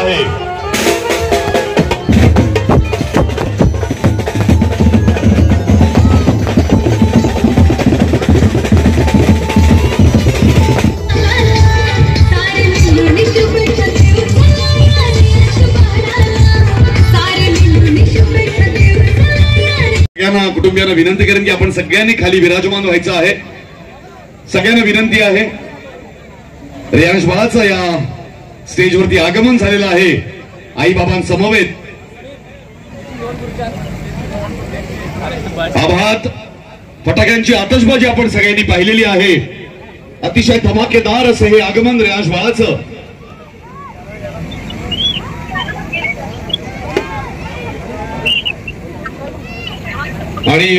आहे. कुटुंबियांना विनंती करेन की आपण सगळ्यांनी खाली विराजमान व्हायचं आहे. सगळ्यांना विनंती आहे. रेयांश बाळाचं या स्टेजवरती आगमन झालेलं आहे. आई बाबांसमवेत आभात फटाक्यांची आतषबाजी आपण सगळ्यांनी पाहिलेली आहे. अतिशय धमाकेदार असं हे आगमन रेयांश बाळाचं. आणि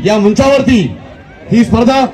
या मंचावरती ही स्पर्धा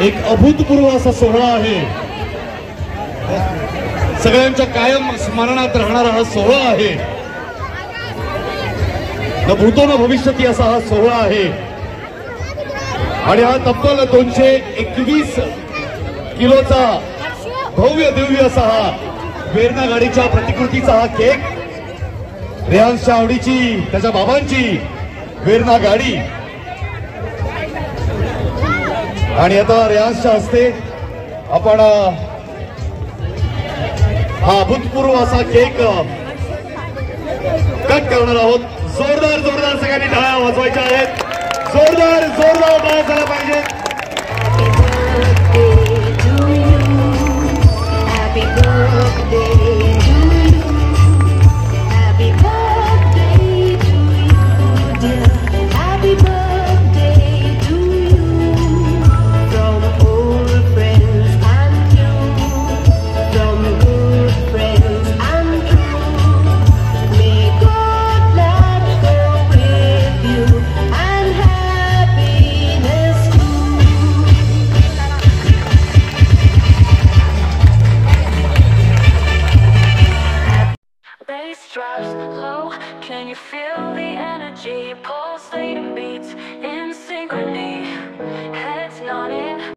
एक अभूतपूर्व असा सोहळा आहे. सगळ्यांच्या कायम स्मरणात राहणारा हा सोहळा आहे. न भूतो न भविष्यती असा हा सोहळा आहे. आणि हा तब्बल 221 किलोचा भव्य दिव्य असा हा वेरणा गाडीच्या प्रतिकृतीचा हा केक. रेयांशच्या आवडीची त्याच्या बाबांची वेरणा गाडी. आणि आता रेयांशच्या हस्ते आपण हा अभूतपूर्व असा केक कट करणार आहोत. जोरदार जोरदार सगळ्यांनी टाळ्या वाजवायच्या आहेत. जोरदार जोरदार टाळ्या झाल्या पाहिजेत. Drops low, can you feel the energy pulsating beats?